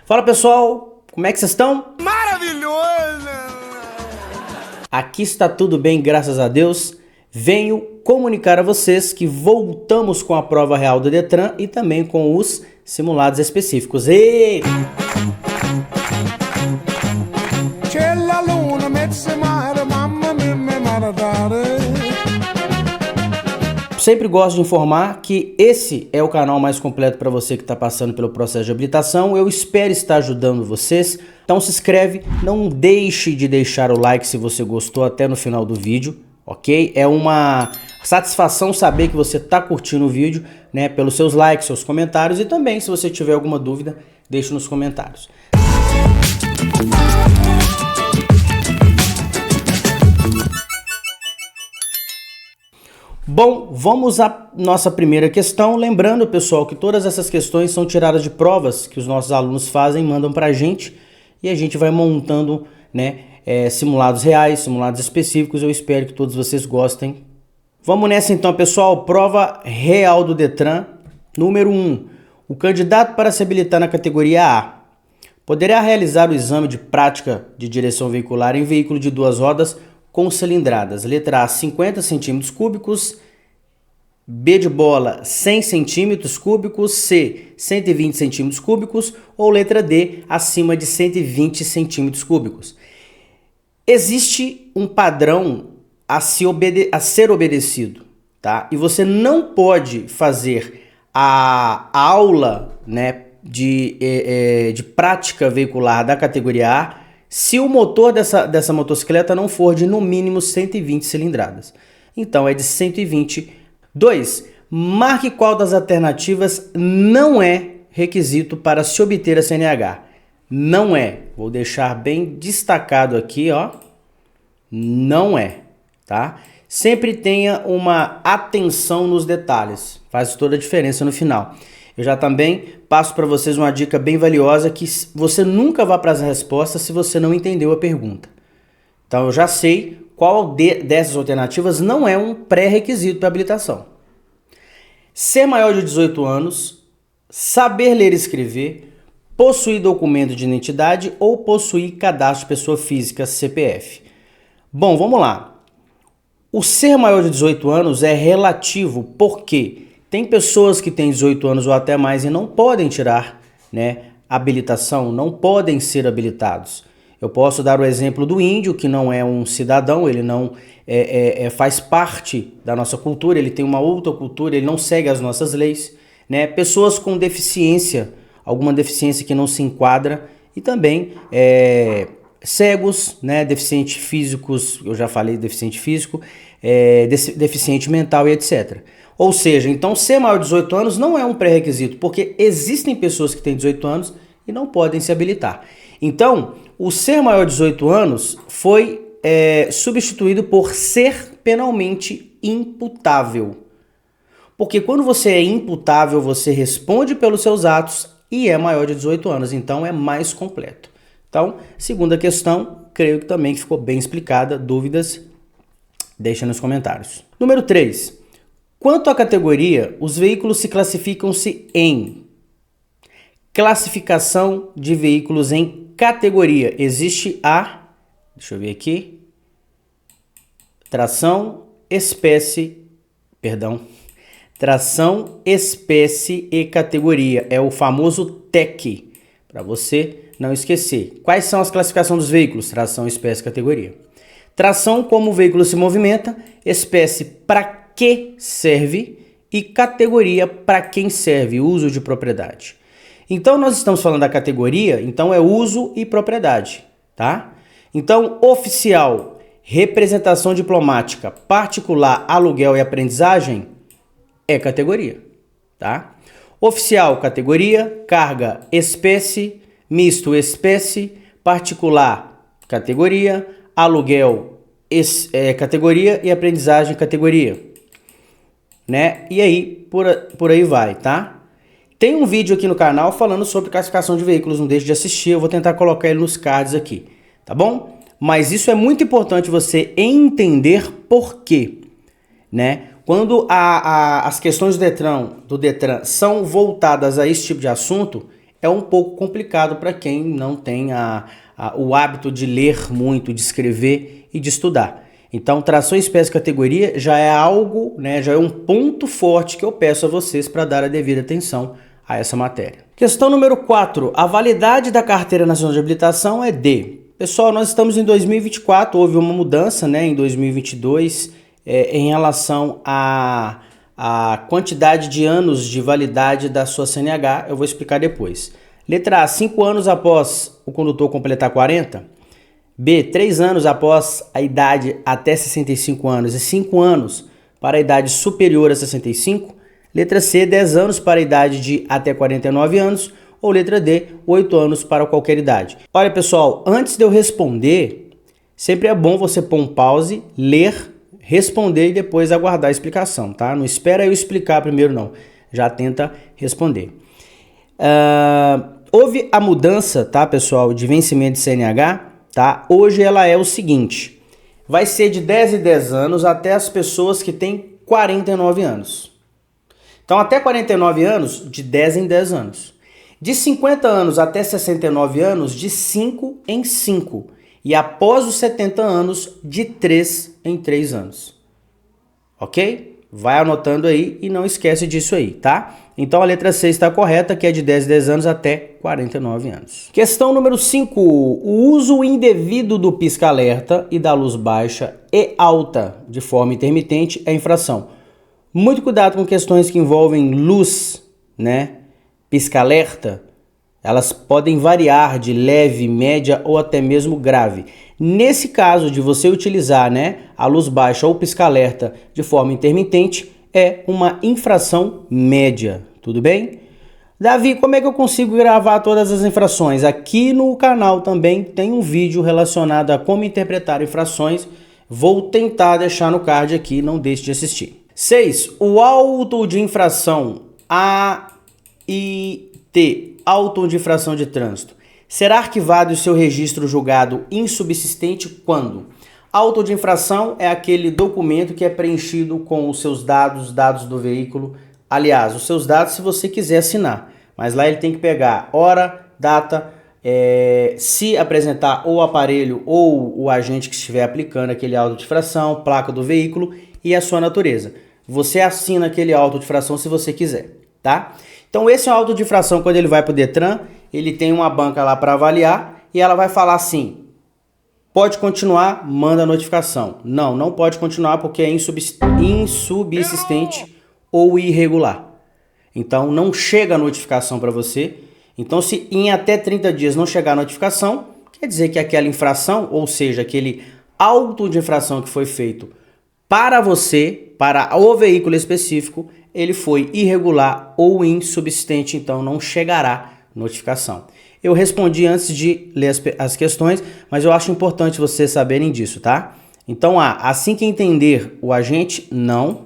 Fala pessoal, como é que vocês estão? Maravilhoso! Aqui está tudo bem, graças a Deus. Venho comunicar a vocês que voltamos com a prova real do Detran e também com os simulados específicos. E... Sempre gosto de informar que esse é o canal mais completo para você que está passando pelo processo de habilitação. Eu espero estar ajudando vocês. Então se inscreve, não deixe de deixar o like se você gostou até no final do vídeo, ok? É uma satisfação saber que você está curtindo o vídeo, né? Pelos seus likes, seus comentários e também se você tiver alguma dúvida, deixe nos comentários. Bom, vamos à nossa primeira questão. Lembrando, pessoal, que todas essas questões são tiradas de provas que os nossos alunos fazem, mandam pra gente e a gente vai montando, né, simulados reais, simulados específicos. Eu espero que todos vocês gostem. Vamos nessa então, pessoal. Prova real do Detran. Número 1. O candidato para se habilitar na categoria A poderá realizar o exame de prática de direção veicular em veículo de duas rodas com cilindradas. Letra A, 50 centímetros cúbicos. B de bola, 100 centímetros cúbicos. C, 120 centímetros cúbicos. Ou letra D, acima de 120 centímetros cúbicos. Existe um padrão a ser obedecido, tá? E você não pode fazer a aula, né, de prática veicular da categoria A se o motor dessa motocicleta não for de no mínimo 120 cilindradas. Então é de 120. 2. Marque qual das alternativas não é requisito para se obter a CNH. Não é. Vou deixar bem destacado aqui, ó. Não é, tá? Sempre tenha uma atenção nos detalhes. Faz toda a diferença no final. Eu já também passo para vocês uma dica bem valiosa que você nunca vai para as respostas se você não entendeu a pergunta. Então eu já sei qual dessas alternativas não é um pré-requisito para habilitação. Ser maior de 18 anos, saber ler e escrever, possuir documento de identidade ou possuir cadastro de pessoa física, CPF. Bom, vamos lá. O ser maior de 18 anos é relativo porque tem pessoas que têm 18 anos ou até mais e não podem tirar, né, habilitação, não podem ser habilitados. Eu posso dar o exemplo do índio, que não é um cidadão, ele não faz parte da nossa cultura, ele tem uma outra cultura, ele não segue as nossas leis, né? Pessoas com deficiência, alguma deficiência que não se enquadra, e também cegos, né, deficientes físicos, eu já falei deficiente físico, deficiente mental e etc. Ou seja, então ser maior de 18 anos não é um pré-requisito, porque existem pessoas que têm 18 anos e não podem se habilitar. Então, o ser maior de 18 anos foi substituído por ser penalmente imputável. Porque quando você é imputável, você responde pelos seus atos e é maior de 18 anos, então é mais completo. Então, segunda questão, creio que também ficou bem explicada. Dúvidas, deixa nos comentários. Número 3. Quanto à categoria, os veículos se classificam-se em classificação de veículos em categoria. Existe deixa eu ver aqui, tração, espécie e categoria. É o famoso TEC, para você não esquecer. Quais são as classificações dos veículos? Tração, espécie e categoria. Tração, como o veículo se movimenta. Espécie, para que serve, e categoria, para quem serve, uso de propriedade. Então nós estamos falando da categoria, então é uso e propriedade, tá? Então oficial, representação diplomática, particular, aluguel e aprendizagem é categoria, tá? Oficial, categoria, carga, espécie, misto, espécie, particular, categoria, aluguel, categoria e aprendizagem, categoria. Né? E aí, por aí vai, tá? Tem um vídeo aqui no canal falando sobre classificação de veículos, não deixe de assistir, eu vou tentar colocar ele nos cards aqui, tá bom? Mas isso é muito importante você entender por quê, né? Quando as questões do Detran são voltadas a esse tipo de assunto, é um pouco complicado para quem não tem o hábito de ler muito, de escrever e de estudar. Então, tração espécie categoria já é algo, né, já é um ponto forte que eu peço a vocês para dar a devida atenção a essa matéria. Questão número 4. A validade da Carteira Nacional de Habilitação é de... Pessoal, nós estamos em 2024, houve uma mudança, né, em 2022 em relação à quantidade de anos de validade da sua CNH, eu vou explicar depois. Letra A, 5 anos após o condutor completar 40. B, 3 anos após a idade até 65 anos e 5 anos para a idade superior a 65. Letra C, 10 anos para a idade de até 49 anos. Ou letra D, 8 anos para qualquer idade. Olha, pessoal, antes de eu responder, sempre é bom você pôr um pause, ler, responder e depois aguardar a explicação, tá? Não espera eu explicar primeiro, não. Já tenta responder. Houve a mudança, tá, pessoal, de vencimento de CNH. Tá? Hoje ela é o seguinte, vai ser de 10 em 10 anos até as pessoas que têm 49 anos. Então até 49 anos, de 10 em 10 anos. De 50 anos até 69 anos, de 5 em 5. E após os 70 anos, de 3 em 3 anos. Ok? Vai anotando aí e não esquece disso aí, tá? Então a letra C está correta, que é de 10 em 10 anos até 49 anos. Questão número 5. O uso indevido do pisca-alerta e da luz baixa e alta de forma intermitente é infração. Muito cuidado com questões que envolvem luz, né? Pisca-alerta. Elas podem variar de leve, média ou até mesmo grave. Nesse caso de você utilizar, né, a luz baixa ou pisca-alerta de forma intermitente, é uma infração média, tudo bem? Davi, como é que eu consigo gravar todas as infrações? Aqui no canal também tem um vídeo relacionado a como interpretar infrações. Vou tentar deixar no card aqui, não deixe de assistir. 6. O auto de infração AIT, auto de infração de trânsito, será arquivado e o seu registro julgado insubsistente quando? Auto de infração é aquele documento que é preenchido com os seus dados, dados do veículo. Aliás, os seus dados se você quiser assinar. Mas lá ele tem que pegar hora, data, se apresentar ou o aparelho ou o agente que estiver aplicando aquele auto de infração, placa do veículo e a sua natureza. Você assina aquele auto de infração se você quiser, tá? Então esse é um auto de infração, quando ele vai para o Detran, ele tem uma banca lá para avaliar e ela vai falar assim: pode continuar, manda a notificação. Não, não pode continuar porque é insubsistente ou irregular. Então não chega a notificação para você. Então se em até 30 dias não chegar a notificação, quer dizer que aquela infração, ou seja, aquele auto de infração que foi feito para você, para o veículo específico, ele foi irregular ou insubsistente, então não chegará notificação. Eu respondi antes de ler as questões, mas eu acho importante vocês saberem disso, tá? Então, assim que entender o agente, não.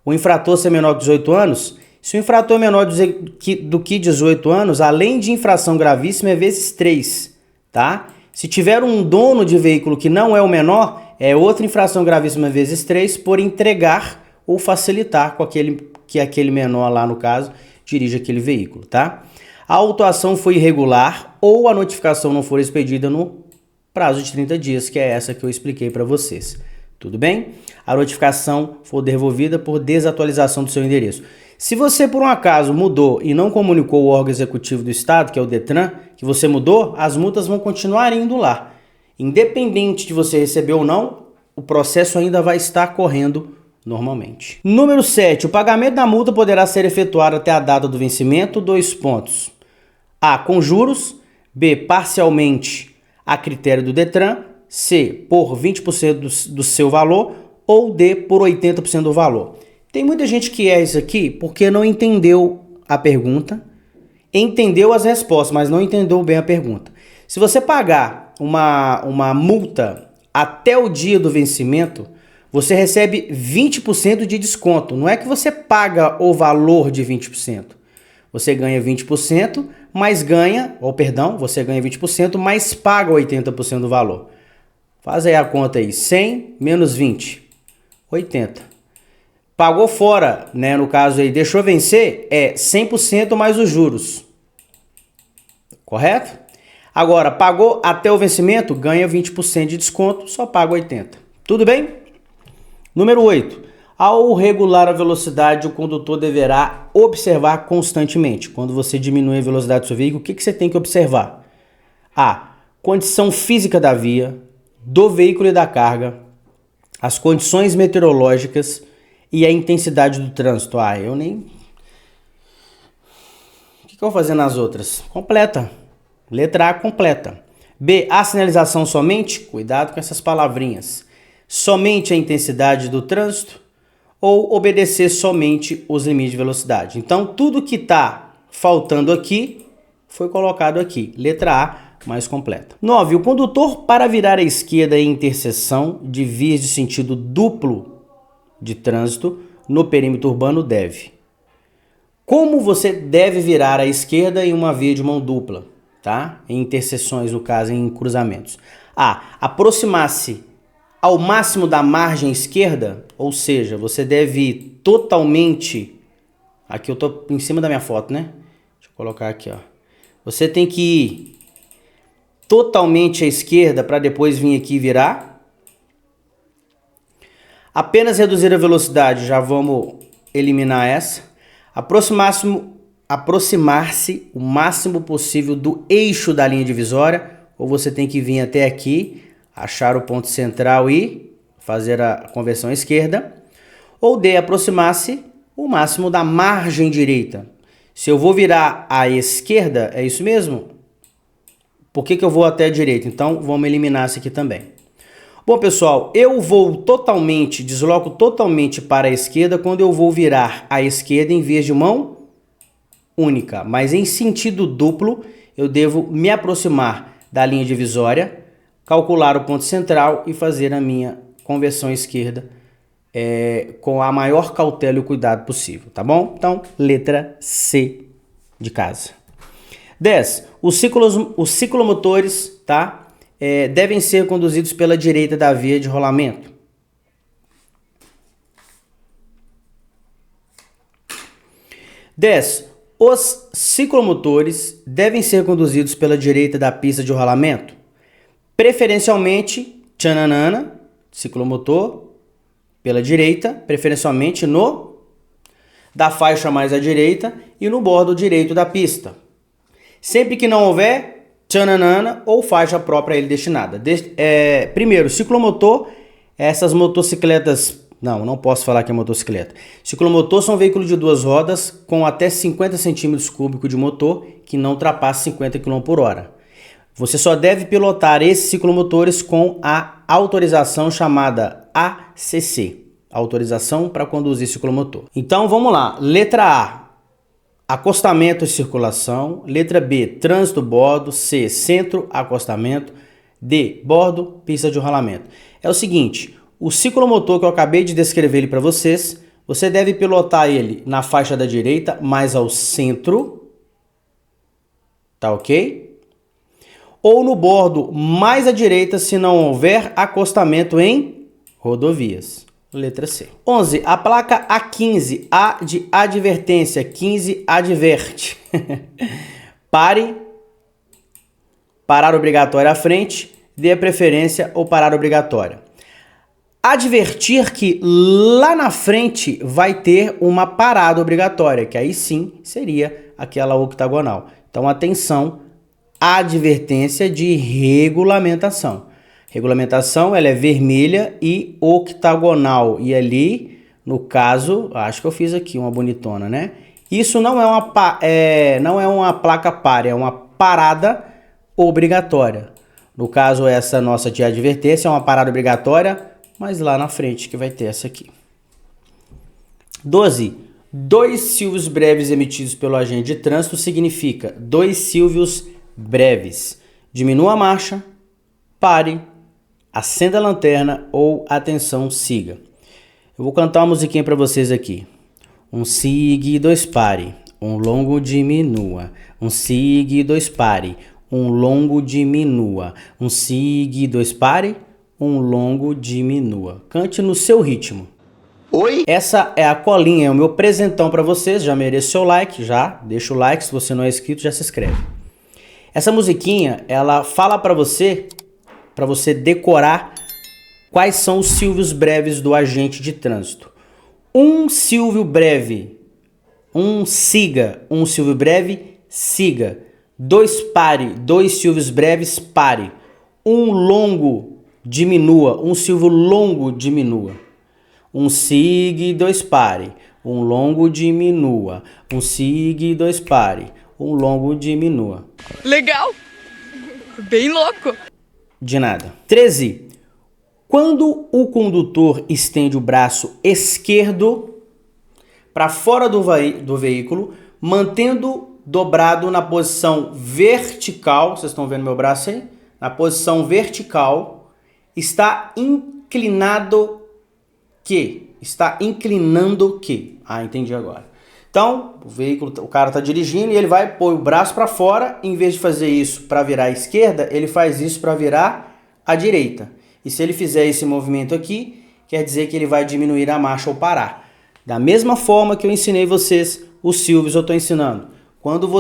O infrator ser menor de 18 anos, se o infrator é menor do que 18 anos, além de infração gravíssima, é vezes 3, tá? Se tiver um dono de veículo que não é o menor, é outra infração gravíssima vezes 3 por entregar ou facilitar com aquele menor lá, no caso, dirige aquele veículo, tá? A autuação foi irregular ou a notificação não for expedida no prazo de 30 dias, que é essa que eu expliquei para vocês. Tudo bem? A notificação for devolvida por desatualização do seu endereço. Se você, por um acaso, mudou e não comunicou o órgão executivo do estado, que é o Detran, que você mudou, as multas vão continuar indo lá. Independente de você receber ou não, o processo ainda vai estar correndo normalmente. Número 7. O pagamento da multa poderá ser efetuado até a data do vencimento. 2 pontos. A. Com juros. B. Parcialmente a critério do Detran. C. Por 20% do seu valor. Ou D. Por 80% do valor. Tem muita gente que erra isso aqui porque não entendeu a pergunta, entendeu as respostas, mas não entendeu bem a pergunta. Se você pagar uma multa até o dia do vencimento, você recebe 20% de desconto. Não é que você paga o valor de 20%. Você ganha 20%, mas você ganha 20%, mas paga 80% do valor. Faz aí a conta aí, 100 menos 20, 80. Pagou fora, né? No caso aí, deixou vencer, é 100% mais os juros. correto? Agora, pagou até o vencimento, ganha 20% de desconto, só paga 80. Tudo bem? Número 8. Ao regular a velocidade, o condutor deverá observar constantemente. Quando você diminui a velocidade do seu veículo, o que você tem que observar? A. Condição física da via, do veículo e da carga, as condições meteorológicas e a intensidade do trânsito. Eu nem... O que eu vou fazer nas outras? Completa. Letra A, completa. B, a sinalização somente? Cuidado com essas palavrinhas. Somente a intensidade do trânsito ou obedecer somente os limites de velocidade. Então, tudo que está faltando aqui foi colocado aqui. Letra A, mais completa. 9. O condutor, para virar à esquerda em interseção de vias de sentido duplo de trânsito no perímetro urbano deve. Como você deve virar à esquerda em uma via de mão dupla? Tá? Em interseções, no caso, em cruzamentos. A. Aproximar-se ao máximo da margem esquerda, ou seja, você deve ir totalmente... Aqui eu tô em cima da minha foto, né? Deixa eu colocar aqui, ó. Você tem que ir totalmente à esquerda para depois vir aqui virar. Apenas reduzir a velocidade, já vamos eliminar essa. Aproximar-se o máximo possível do eixo da linha divisória, ou você tem que vir até aqui, achar o ponto central e fazer a conversão à esquerda. Ou D, aproximar-se o máximo da margem direita. Se eu vou virar à esquerda, é isso mesmo? Por que eu vou até a direita? Então, vamos eliminar isso aqui também. Bom, pessoal, eu vou desloco totalmente para a esquerda quando eu vou virar à esquerda em vez de mão única. Mas em sentido duplo, eu devo me aproximar da linha divisória, calcular o ponto central e fazer a minha conversão à esquerda com a maior cautela e cuidado possível, tá bom? Então, letra C de casa. 10. Os ciclomotores, tá? Devem ser conduzidos pela direita da via de rolamento. Os ciclomotores devem ser conduzidos pela direita da pista de rolamento, preferencialmente, tchananana, ciclomotor, pela direita, preferencialmente da faixa mais à direita e no bordo direito da pista. Sempre que não houver, tchananana ou faixa própria a ele destinada. Primeiro, ciclomotor, essas motocicletas... Não posso falar que é motocicleta. Ciclomotor são veículos de duas rodas com até 50 centímetros cúbicos de motor que não ultrapassa 50 km por hora. Você só deve pilotar esses ciclomotores com a autorização chamada ACC, autorização para conduzir ciclomotor. Então vamos lá. Letra A, acostamento e circulação. Letra B, trânsito, bordo. C, centro, acostamento. D, bordo, pista de rolamento. É o seguinte, o ciclomotor que eu acabei de descrever ele para vocês, você deve pilotar ele na faixa da direita, mais ao centro, tá ok? Ou no bordo mais à direita, se não houver acostamento em rodovias. Letra C. 11. A placa A15, A de advertência, 15 adverte. Pare, parar obrigatório à frente, dê a preferência ou parar obrigatória. Advertir que lá na frente vai ter uma parada obrigatória, que aí sim seria aquela octagonal. Então, atenção, advertência de regulamentação. Regulamentação, ela é vermelha e octagonal. E ali, no caso, acho que eu fiz aqui uma bonitona, né? Isso não é uma placa pare, é uma parada obrigatória. No caso, essa nossa de advertência é uma parada obrigatória, mas lá na frente que vai ter essa aqui. 12. 2 silvios breves emitidos pelo agente de trânsito significa 2 silvios breves. Diminua a marcha, pare, acenda a lanterna ou atenção, siga. Eu vou cantar uma musiquinha para vocês aqui. Um sigue, 2 pare, um longo diminua. Um sigue, 2 pare, um longo diminua. Um sigue, 2 pare, um longo diminua. Cante no seu ritmo. Oi? Essa é a colinha, é o meu presentão para vocês. Já mereço seu like, já deixa o like. Se você não é inscrito, já se inscreve. Essa musiquinha, ela fala para você decorar quais são os silvios breves do agente de trânsito. Um silvio breve, um siga, um silvio breve, siga. Dois pare, dois silvios breves, pare. Um longo, diminua, um silvio longo, diminua. Um sigue, dois pare. Um longo, diminua. Um sigue, dois pare. Um longo, diminua. Legal! Bem louco! De nada. 13. Quando o condutor estende o braço esquerdo para fora do veículo, mantendo dobrado na posição vertical, vocês estão vendo meu braço aí? Na posição vertical, está inclinado que? Está inclinando que? Ah, entendi agora. Então, o cara está dirigindo e ele vai pôr o braço para fora, em vez de fazer isso para virar à esquerda, ele faz isso para virar à direita. E se ele fizer esse movimento aqui, quer dizer que ele vai diminuir a marcha ou parar. Da mesma forma que eu ensinei vocês, os silvios eu estou ensinando. Quando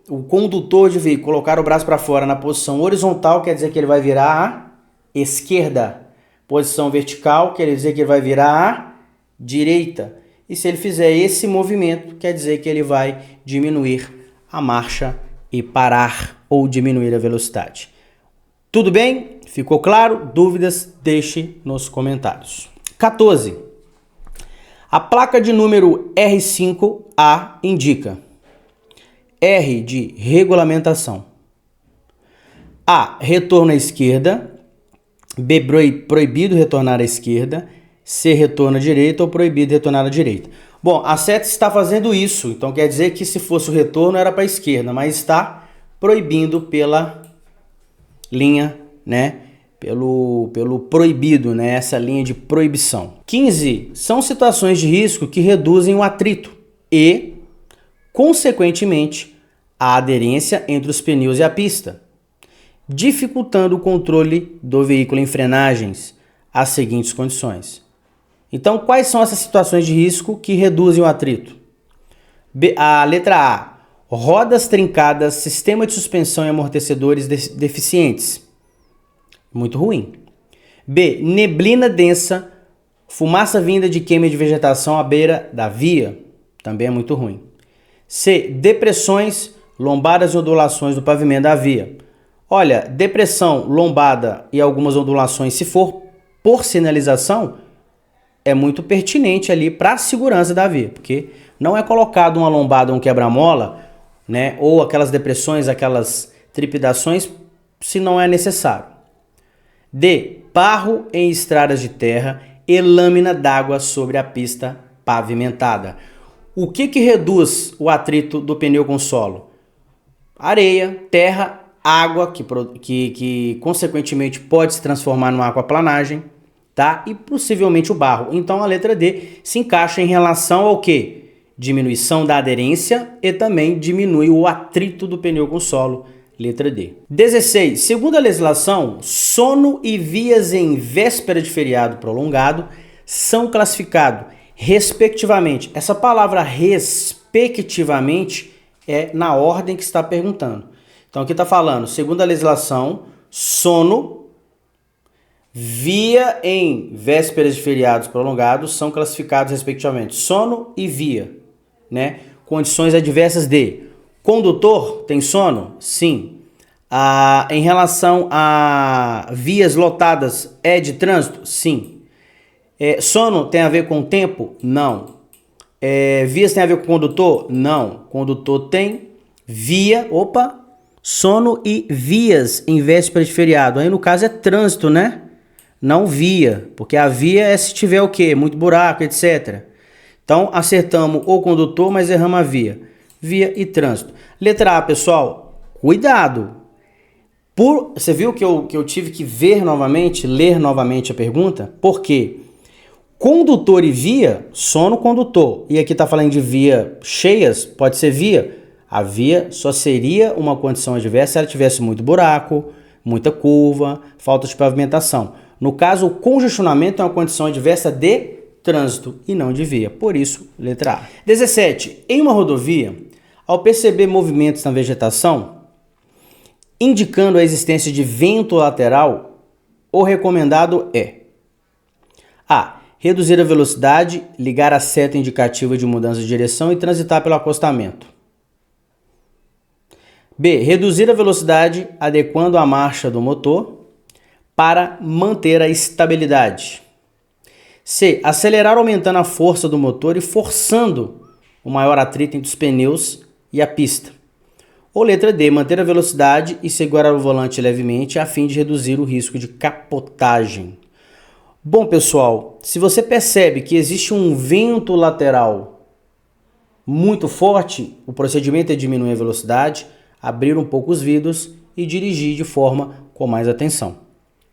o condutor de veículo, colocar o braço para fora na posição horizontal, quer dizer que ele vai virar à esquerda. Posição vertical, quer dizer que ele vai virar à direita. E se ele fizer esse movimento, quer dizer que ele vai diminuir a marcha e parar ou diminuir a velocidade. Tudo bem? Ficou claro? Dúvidas? Deixe nos comentários. 14. A placa de número R5A indica R de regulamentação. A. Retorno à esquerda. B. Proibido retornar à esquerda. C. Retorno à direita ou proibido retornar à direita. Bom, a seta está fazendo isso, então quer dizer que se fosse o retorno era para a esquerda, mas está proibindo pela linha, né? Pelo proibido, né? Essa linha de proibição. 15. São situações de risco que reduzem o atrito e, consequentemente, a aderência entre os pneus e a pista, dificultando o controle do veículo em frenagens, às seguintes condições. Então, quais são essas situações de risco que reduzem o atrito? A letra A. Rodas trincadas, sistema de suspensão e amortecedores deficientes. Muito ruim. B. Neblina densa, fumaça vinda de queima de vegetação à beira da via. Também é muito ruim. C. Depressões, lombadas e ondulações do pavimento da via. Olha, depressão, lombada e algumas ondulações, se for por sinalização, é muito pertinente ali para a segurança da via, porque não é colocado uma lombada ou um quebra-mola, né, ou aquelas depressões, aquelas trepidações, se não é necessário. D. Barro em estradas de terra e lâmina d'água sobre a pista pavimentada. O que reduz o atrito do pneu com o solo? Areia, terra, água, que consequentemente pode se transformar numa aquaplanagem, tá? E possivelmente o barro. Então a letra D se encaixa em relação ao quê? Diminuição da aderência e também diminui o atrito do pneu com o solo. Letra D. 16. Segundo a legislação, sono e vias em véspera de feriado prolongado são classificados respectivamente. Essa palavra respectivamente é na ordem que está perguntando. Então aqui está falando, segundo a legislação, sono, via em vésperas de feriados prolongados são classificados respectivamente. Sono e via, né? Condições adversas de condutor tem sono? Sim. Em relação a vias lotadas é de trânsito? Sim. Sono tem a ver com tempo? Não. Vias tem a ver com condutor? Não. Condutor tem via, sono e vias em véspera de feriado. Aí no caso é trânsito, né? Não via, porque a via é se tiver o quê? Muito buraco, etc. Então acertamos o condutor, mas erramos a via. Via e trânsito. Letra A, pessoal, cuidado. Você viu que eu tive que ler novamente a pergunta? Por quê? Condutor e via, sono condutor. E aqui está falando de via cheias, pode ser via. A via só seria uma condição adversa se ela tivesse muito buraco, muita curva, falta de pavimentação. No caso, o congestionamento é uma condição adversa de trânsito e não de via. Por isso, letra A. 17. Em uma rodovia, ao perceber movimentos na vegetação, indicando a existência de vento lateral, o recomendado é: A. Reduzir a velocidade, ligar a seta indicativa de mudança de direção e transitar pelo acostamento. B. Reduzir a velocidade, adequando a marcha do motor para manter a estabilidade. C. Acelerar aumentando a força do motor e forçando o maior atrito entre os pneus e a pista. Ou letra D. Manter a velocidade e segurar o volante levemente a fim de reduzir o risco de capotagem. Bom, pessoal, se você percebe que existe um vento lateral muito forte, o procedimento é diminuir a velocidade, abrir um pouco os vidros e dirigir de forma com mais atenção,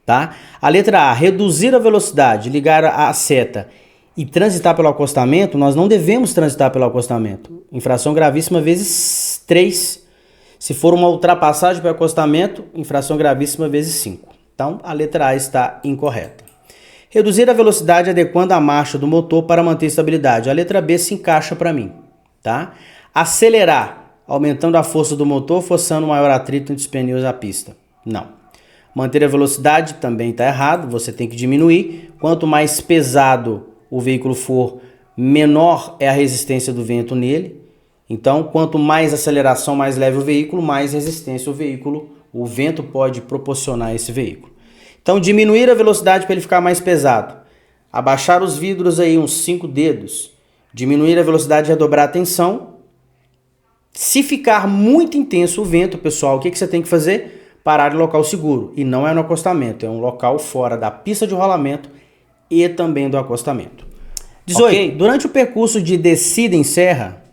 tá? A letra A, reduzir a velocidade, ligar a seta e transitar pelo acostamento, nós não devemos transitar pelo acostamento. Infração gravíssima vezes 3. Se for uma ultrapassagem pelo acostamento, infração gravíssima vezes 5. Então, a letra A está incorreta. Reduzir a velocidade adequando a marcha do motor para manter estabilidade. A letra B se encaixa para mim, tá? Acelerar, aumentando a força do motor, forçando o maior atrito entre os pneus à pista. Não. Manter a velocidade também está errado, você tem que diminuir. Quanto mais pesado o veículo for, menor é a resistência do vento nele. Então, quanto mais aceleração, mais leve o veículo, mais resistência o vento pode proporcionar a esse veículo. Então, diminuir a velocidade para ele ficar mais pesado. Abaixar os vidros aí uns 5 dedos. Diminuir a velocidade e redobrar a tensão. Se ficar muito intenso o vento, pessoal, o que você tem que fazer? Parar em local seguro. E não é no acostamento, é um local fora da pista de rolamento e também do acostamento. 18. Okay. Durante o percurso de descida em serra,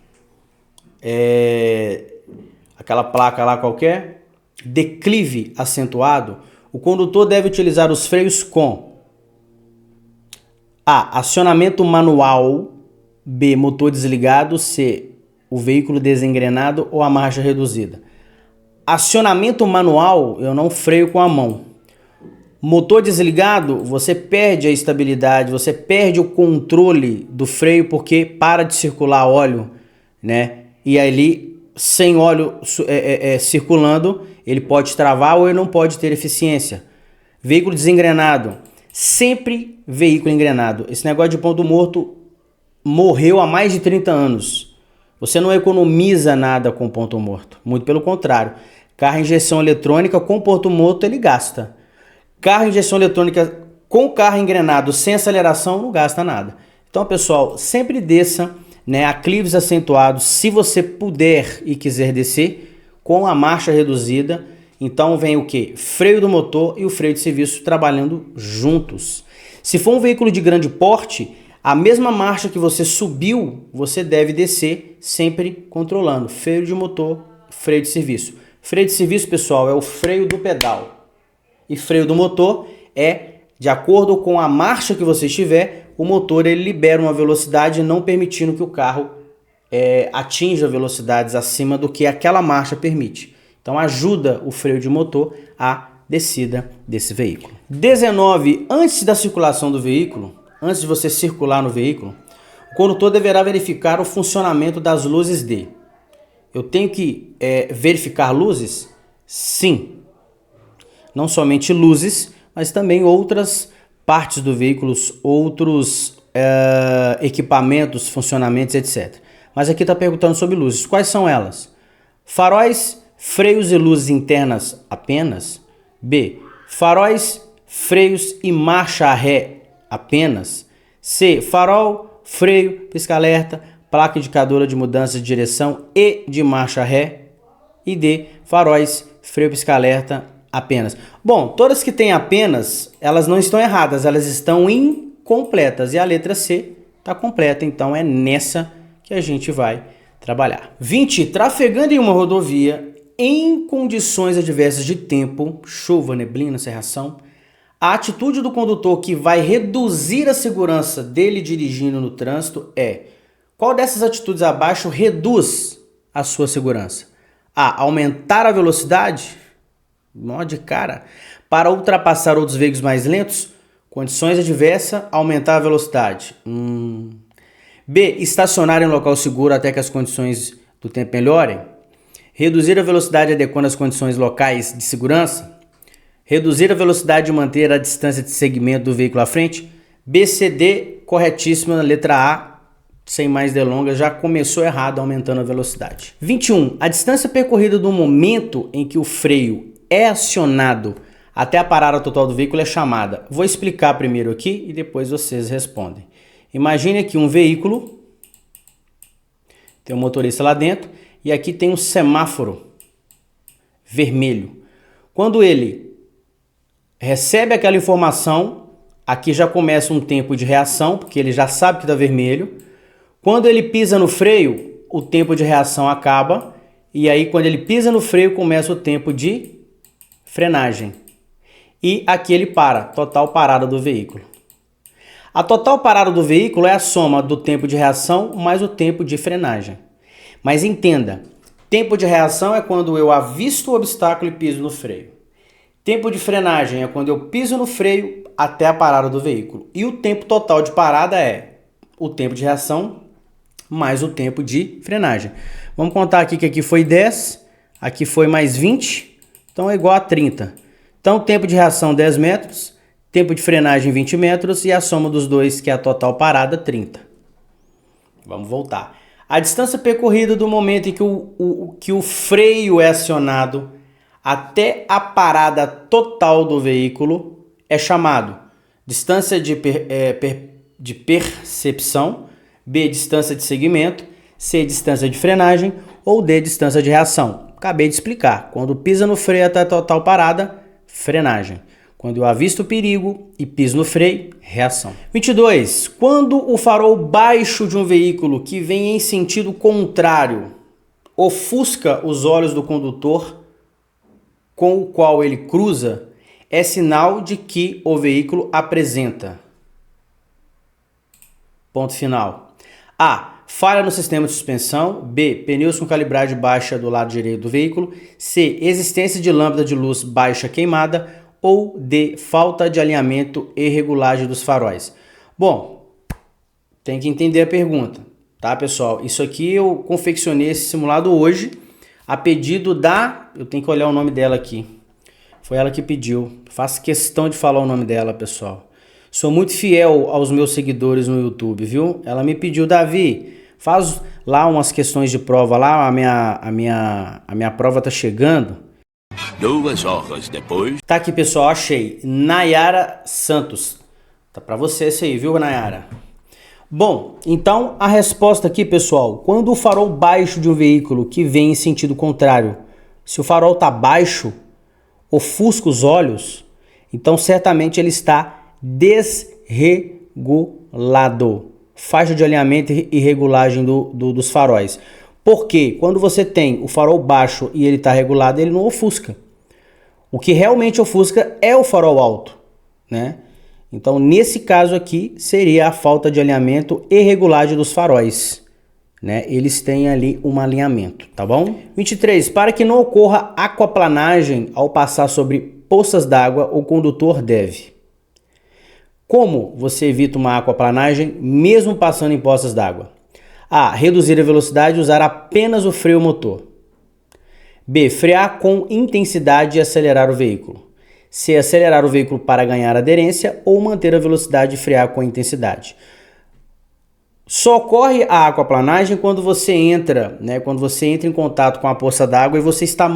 aquela placa lá qualquer, declive acentuado, o condutor deve utilizar os freios com A. Acionamento manual. B. Motor desligado. C. O veículo desengrenado ou a marcha reduzida. Acionamento manual, eu não freio com a mão. Motor desligado, você perde a estabilidade, você perde o controle do freio porque para de circular óleo, né? E ali, sem óleo circulando, ele pode travar ou ele não pode ter eficiência. Veículo desengrenado. Sempre veículo engrenado. Esse negócio de ponto morto morreu há mais de 30 anos. Você não economiza nada com ponto morto. Muito pelo contrário. Carro injeção eletrônica com ponto morto ele gasta. Carro injeção eletrônica com carro engrenado sem aceleração não gasta nada. Então, pessoal, sempre desça, né, aclives acentuados, se você puder e quiser descer, com a marcha reduzida. Então vem o que? Freio do motor e o freio de serviço trabalhando juntos. Se for um veículo de grande porte, a mesma marcha que você subiu, você deve descer sempre controlando. Freio de motor, freio de serviço. Freio de serviço, pessoal, é o freio do pedal. E freio do motor é, de acordo com a marcha que você estiver, o motor ele libera uma velocidade não permitindo que o carro atinja velocidades acima do que aquela marcha permite. Então ajuda o freio de motor a descida desse veículo. 19. Antes da circulação do veículo, antes de você circular no veículo, o condutor deverá verificar o funcionamento das luzes de. Eu tenho que verificar luzes? Sim. Não somente luzes, mas também outras partes do veículo, outros equipamentos, funcionamentos, etc. Mas aqui está perguntando sobre luzes. Quais são elas? Faróis, freios e luzes internas apenas. B. Faróis, freios e marcha ré apenas. C. Farol, freio, pisca-alerta, placa indicadora de mudança de direção e de marcha ré. E D. Faróis, freio, pisca-alerta apenas. Bom, todas que têm apenas, elas não estão erradas, elas estão incompletas. E a letra C está completa, então é nessa que a gente vai trabalhar. 20. Trafegando em uma rodovia em condições adversas de tempo, chuva, neblina, cerração, a atitude do condutor que vai reduzir a segurança dele dirigindo no trânsito é: qual dessas atitudes abaixo reduz a sua segurança? A. Aumentar a velocidade, mó de cara, para ultrapassar outros veículos mais lentos. Condições adversas, aumentar a velocidade. B. Estacionar em um local seguro até que as condições do tempo melhorem. Reduzir a velocidade adequando as condições locais de segurança. Reduzir a velocidade e manter a distância de segmento do veículo à frente. B, C, D, corretíssima, letra A, sem mais delongas, já começou errado, aumentando a velocidade. 21. A distância percorrida do momento em que o freio é acionado até a parada total do veículo é chamada. Vou explicar primeiro aqui e depois vocês respondem. Imagine aqui um veículo, tem um motorista lá dentro e aqui tem um semáforo vermelho. Quando ele recebe aquela informação, aqui já começa um tempo de reação, porque ele já sabe que está vermelho. Quando ele pisa no freio, o tempo de reação acaba. E aí, quando ele pisa no freio, começa o tempo de frenagem. E aqui ele para, total parada do veículo. A total parada do veículo é a soma do tempo de reação mais o tempo de frenagem. Mas entenda, tempo de reação é quando eu avisto o obstáculo e piso no freio. Tempo de frenagem é quando eu piso no freio até a parada do veículo. E o tempo total de parada é o tempo de reação mais o tempo de frenagem. Vamos contar aqui que aqui foi 10, aqui foi mais 20, então é igual a 30. Então tempo de reação 10 metros, tempo de frenagem 20 metros e a soma dos dois, que é a total parada, 30. Vamos voltar. A distância percorrida do momento em que o freio é acionado até a parada total do veículo é chamado distância de percepção, B, distância de segmento, C, distância de frenagem ou D, distância de reação. Acabei de explicar. Quando pisa no freio até a total parada, frenagem. Quando eu avisto o perigo e piso no freio, reação. 22. Quando o farol baixo de um veículo que vem em sentido contrário ofusca os olhos do condutor com o qual ele cruza, é sinal de que o veículo apresenta. Ponto final. A. Falha no sistema de suspensão. B. Pneus com calibragem baixa do lado direito do veículo. C. Existência de lâmpada de luz baixa queimada. Ou D. Falta de alinhamento e regulagem dos faróis. Bom, tem que entender a pergunta, tá, pessoal? Isso aqui eu confeccionei esse simulado hoje a pedido da... Eu tenho que olhar o nome dela aqui. Foi ela que pediu. Faço questão de falar o nome dela, pessoal. Sou muito fiel aos meus seguidores no YouTube, viu? Ela me pediu, Davi, faz lá umas questões de prova lá, a minha prova tá chegando. 2 horas depois. Tá aqui, pessoal, achei. Nayara Santos. Tá pra você esse aí, viu, Nayara? Bom, então a resposta aqui, pessoal, quando o farol baixo de um veículo que vem em sentido contrário, se o farol tá baixo, ofusca os olhos, então certamente ele está desregulado. Faixa de alinhamento e regulagem dos faróis. Porque quando você tem o farol baixo e ele está regulado, ele não ofusca. O que realmente ofusca é o farol alto, né? Então, nesse caso aqui, seria a falta de alinhamento e regulagem dos faróis, né? Eles têm ali um alinhamento, tá bom? 23. Para que não ocorra aquaplanagem ao passar sobre poças d'água, o condutor deve: como você evita uma aquaplanagem mesmo passando em poças d'água? A. Reduzir a velocidade e usar apenas o freio motor. B. Frear com intensidade e acelerar o veículo. C. Acelerar o veículo para ganhar aderência ou manter a velocidade e frear com intensidade. Só ocorre a aquaplanagem quando você entra, né? Quando você entra em contato com a poça d'água e você está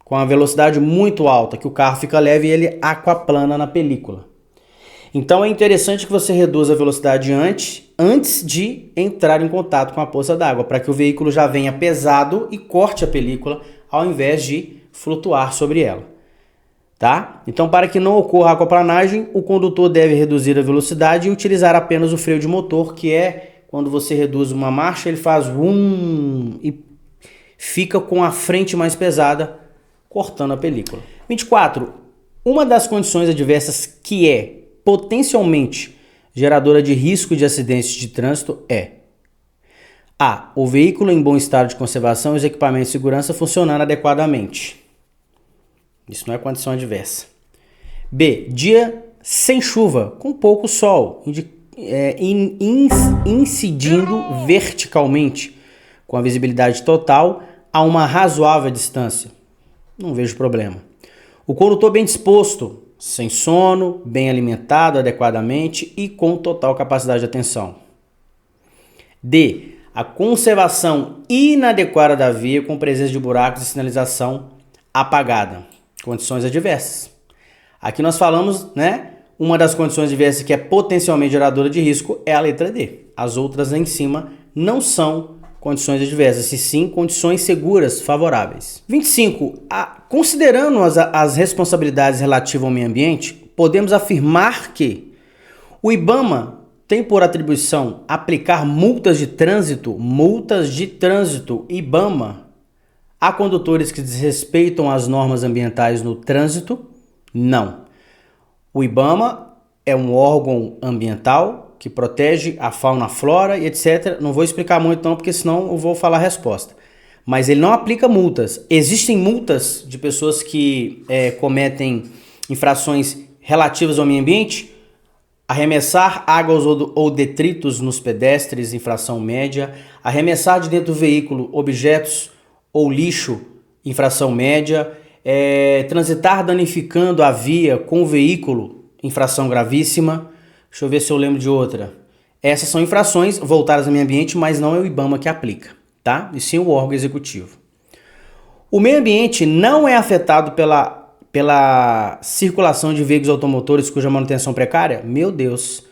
com a velocidade muito alta, que o carro fica leve e ele aquaplana na película. Então é interessante que você reduza a velocidade antes de entrar em contato com a poça d'água, para que o veículo já venha pesado e corte a película, ao invés de flutuar sobre ela. Tá? Então, para que não ocorra a aquaplanagem, o condutor deve reduzir a velocidade e utilizar apenas o freio de motor, que é quando você reduz uma marcha, ele faz e fica com a frente mais pesada, cortando a película. 24. Uma das condições adversas que é potencialmente geradora de risco de acidentes de trânsito é: A. O veículo em bom estado de conservação e os equipamentos de segurança funcionando adequadamente. Isso não é condição adversa. B. Dia sem chuva, com pouco sol, incidindo verticalmente, com a visibilidade total a uma razoável distância, não vejo problema. O condutor bem disposto, sem sono, bem alimentado adequadamente e com total capacidade de atenção. D. A conservação inadequada da via com presença de buracos e sinalização apagada. Condições adversas. Aqui nós falamos, né? Uma das condições adversas que é potencialmente geradora de risco é a letra D. As outras lá em cima não são condições adversas, e sim condições seguras favoráveis. 25. Considerando as responsabilidades relativas ao meio ambiente, podemos afirmar que o IBAMA tem por atribuição aplicar multas de trânsito IBAMA a condutores que desrespeitam as normas ambientais no trânsito? Não. O IBAMA é um órgão ambiental que protege a fauna, a flora e etc. Não vou explicar muito não, porque senão eu vou falar a resposta. Mas ele não aplica multas. Existem multas de pessoas que cometem infrações relativas ao meio ambiente? Arremessar águas ou detritos nos pedestres, infração média. Arremessar de dentro do veículo objetos ou lixo, infração média. Transitar danificando a via com o veículo, infração gravíssima. Deixa eu ver se eu lembro de outra. Essas são infrações voltadas ao meio ambiente, mas não é o IBAMA que aplica, tá? E sim o órgão executivo. O meio ambiente não é afetado pela circulação de veículos automotores cuja manutenção precária? Meu Deus!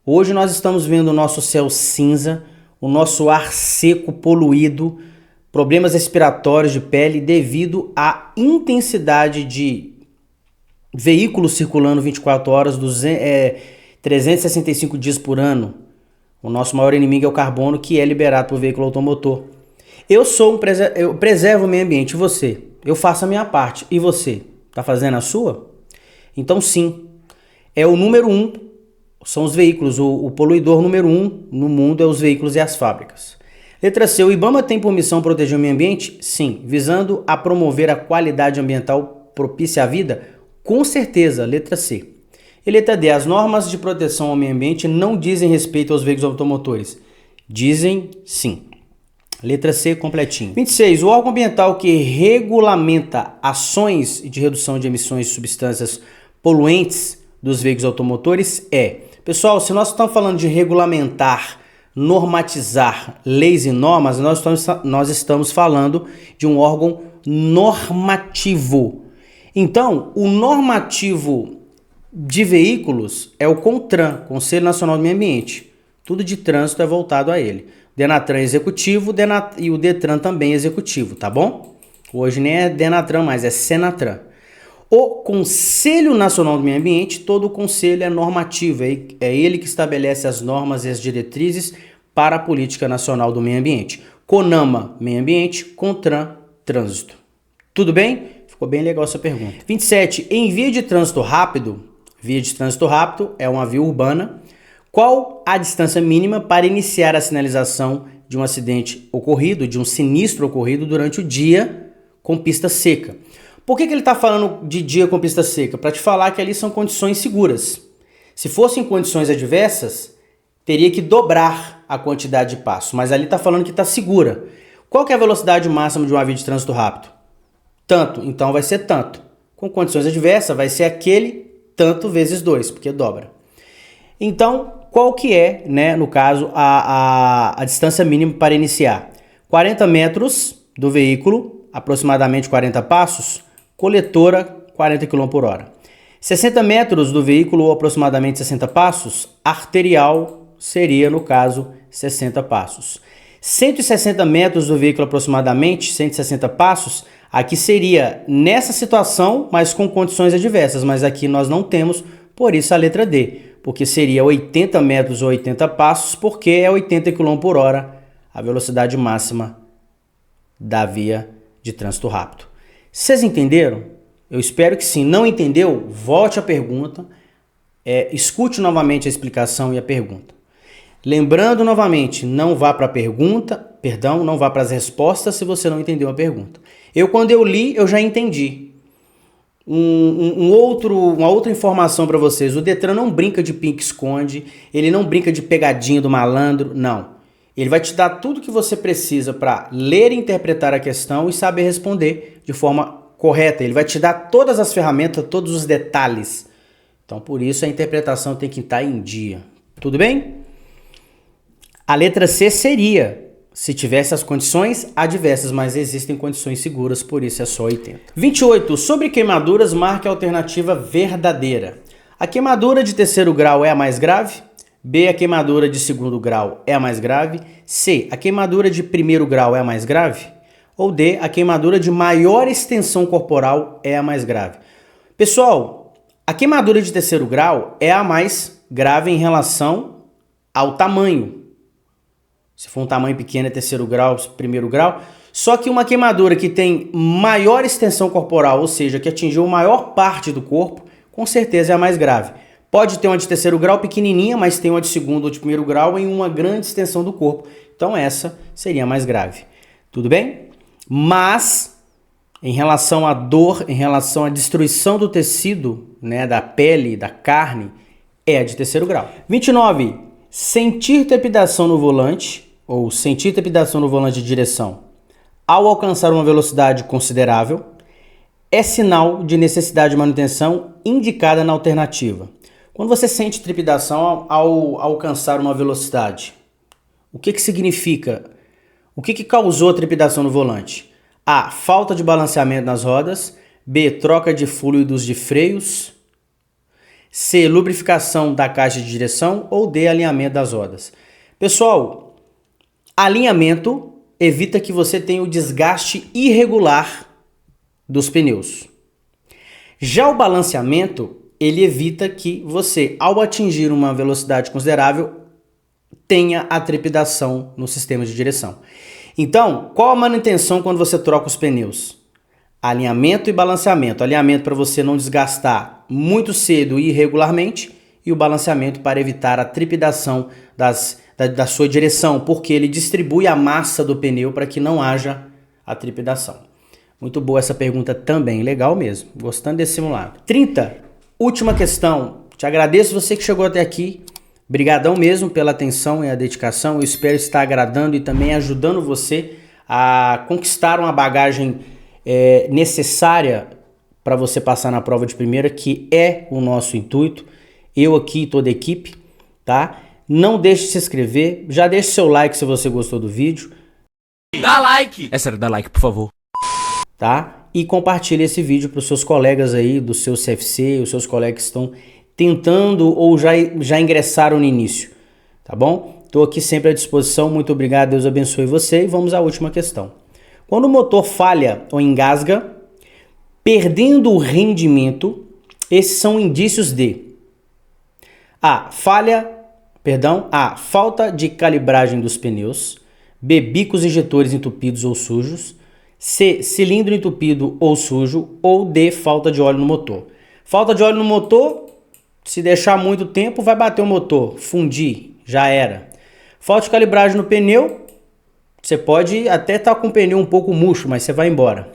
Hoje nós estamos vendo o nosso céu cinza, o nosso ar seco, poluído, problemas respiratórios de pele devido à intensidade de veículos circulando 24 horas, 365 dias por ano. O nosso maior inimigo é o carbono, que é liberado por veículo automotor. Eu preservo o meio ambiente, e você? Eu faço a minha parte, e você? Tá fazendo a sua? Então sim, é o número 1, são os veículos, o poluidor número 1 no mundo é os veículos e as fábricas. Letra C, o IBAMA tem por missão proteger o meio ambiente? Sim, visando a promover a qualidade ambiental propícia à vida? Com certeza, letra C. E letra D, as normas de proteção ao meio ambiente não dizem respeito aos veículos automotores? Dizem sim. Letra C, completinho. 26. O órgão ambiental que regulamenta ações de redução de emissões de substâncias poluentes dos veículos automotores é... Pessoal, se nós estamos falando de regulamentar, normatizar leis e normas, nós estamos falando de um órgão normativo. Então, o normativo de veículos é o CONTRAN, Conselho Nacional do Meio Ambiente. Tudo de trânsito é voltado a ele. Denatran é executivo e o Detran também é executivo, tá bom? Hoje nem é Denatran mais, é Senatran. O Conselho Nacional do Meio Ambiente, todo o conselho é normativo, é ele que estabelece as normas e as diretrizes para a política nacional do meio ambiente. CONAMA, meio ambiente, CONTRAN, trânsito. Tudo bem? Ficou bem legal essa pergunta. 27. Em via de trânsito rápido é uma via urbana, qual a distância mínima para iniciar a sinalização de um acidente ocorrido, de um sinistro ocorrido durante o dia com pista seca? Por que ele está falando de dia com pista seca? Para te falar que ali são condições seguras. Se fossem condições adversas, teria que dobrar a quantidade de passos, mas ali está falando que está segura. Qual que é a velocidade máxima de uma via de trânsito rápido? Tanto, então vai ser tanto. Com condições adversas vai ser aquele tanto vezes 2, porque dobra. Então, qual que é, né, no caso, a distância mínima para iniciar? 40 metros do veículo, aproximadamente 40 passos, coletora 40 km por hora. 60 metros do veículo, ou aproximadamente 60 passos, arterial seria, no caso, 60 passos. 160 metros do veículo, aproximadamente 160 passos, aqui seria nessa situação, mas com condições adversas, mas aqui nós não temos, por isso a letra D, porque seria 80 metros ou 80 passos, porque é 80 km por hora a velocidade máxima da via de trânsito rápido. Vocês entenderam? Eu espero que sim. Não entendeu? Volte à pergunta, escute novamente a explicação e a pergunta. Lembrando novamente, não vá para a pergunta, não vá para as respostas se você não entendeu a pergunta. Quando eu li, eu já entendi. Uma outra informação para vocês. O Detran não brinca de pique-esconde, ele não brinca de pegadinha do malandro, não. Ele vai te dar tudo que você precisa para ler e interpretar a questão e saber responder de forma correta. Ele vai te dar todas as ferramentas, todos os detalhes. Então, por isso, a interpretação tem que estar em dia. Tudo bem? A letra C seria, se tivesse as condições adversas, mas existem condições seguras, por isso é só 80. 28. Sobre queimaduras, marque a alternativa verdadeira. A queimadura de terceiro grau é a mais grave? B, a queimadura de segundo grau é a mais grave? C, a queimadura de primeiro grau é a mais grave? Ou D, a queimadura de maior extensão corporal é a mais grave? Pessoal, a queimadura de terceiro grau é a mais grave em relação ao tamanho. Se for um tamanho pequeno é terceiro grau, primeiro grau. Só que uma queimadura que tem maior extensão corporal, ou seja, que atingiu a maior parte do corpo, com certeza é a mais grave. Pode ter uma de terceiro grau pequenininha, mas tem uma de segundo ou de primeiro grau em uma grande extensão do corpo. Então essa seria a mais grave. Tudo bem? Mas, em relação à dor, em relação à destruição do tecido, né, da pele, da carne, é a de terceiro grau. 29. Sentir trepidação no volante, ou sentir trepidação no volante de direção, ao alcançar uma velocidade considerável, é sinal de necessidade de manutenção indicada na alternativa. Quando você sente trepidação ao alcançar uma velocidade, o que significa? O que causou a trepidação no volante? A, falta de balanceamento nas rodas. B, troca de fluidos de freios. C, lubrificação da caixa de direção. Ou D, alinhamento das rodas. Pessoal, alinhamento evita que você tenha o desgaste irregular dos pneus. Já o balanceamento, ele evita que você, ao atingir uma velocidade considerável, tenha a trepidação no sistema de direção. Então, qual a manutenção quando você troca os pneus? Alinhamento e balanceamento. Alinhamento para você não desgastar muito cedo e irregularmente, e o balanceamento para evitar a trepidação da sua direção, porque ele distribui a massa do pneu para que não haja a trepidação. Muito boa essa pergunta também, legal mesmo, gostando desse simulado. 30. Última questão, te agradeço você que chegou até aqui, brigadão mesmo pela atenção e a dedicação, eu espero estar agradando e também ajudando você a conquistar uma bagagem necessária para você passar na prova de primeira, que é o nosso intuito, eu aqui e toda a equipe, tá? Não deixe de se inscrever, já deixe seu like se você gostou do vídeo. Dá like! É sério, dá like, por favor. Tá? E compartilhe esse vídeo para os seus colegas aí do seu CFC, os seus colegas que estão tentando ou já ingressaram no início, tá bom? Estou aqui sempre à disposição, muito obrigado, Deus abençoe você e vamos à última questão. Quando o motor falha ou engasga, perdendo o rendimento, esses são indícios de A, falta de calibragem dos pneus, B, bicos injetores entupidos ou sujos, C, cilindro entupido ou sujo, ou D, falta de óleo no motor. Falta de óleo no motor, se deixar muito tempo vai bater o motor, fundir, já era. Falta de calibragem no pneu, você pode até estar com o pneu um pouco murcho, mas você vai embora.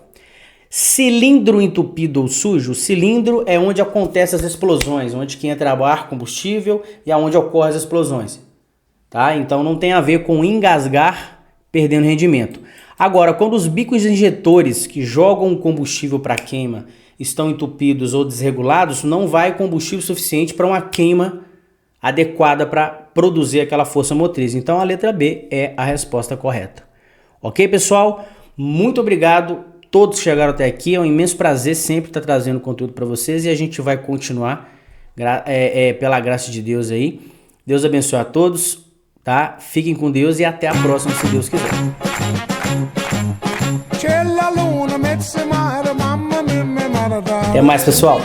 Cilindro entupido ou sujo, cilindro é onde acontecem as explosões, onde que entra ar, combustível e aonde ocorrem as explosões. Tá? Então não tem a ver com engasgar perdendo rendimento. Agora, quando os bicos injetores que jogam o combustível para queima estão entupidos ou desregulados, não vai combustível suficiente para uma queima adequada para produzir aquela força motriz. Então a letra B é a resposta correta. Ok, pessoal? Muito obrigado. Todos que chegaram até aqui. É um imenso prazer sempre estar trazendo conteúdo para vocês e a gente vai continuar pela graça de Deus aí. Deus abençoe a todos, tá? Fiquem com Deus e até a próxima, se Deus quiser. Até mais, pessoal.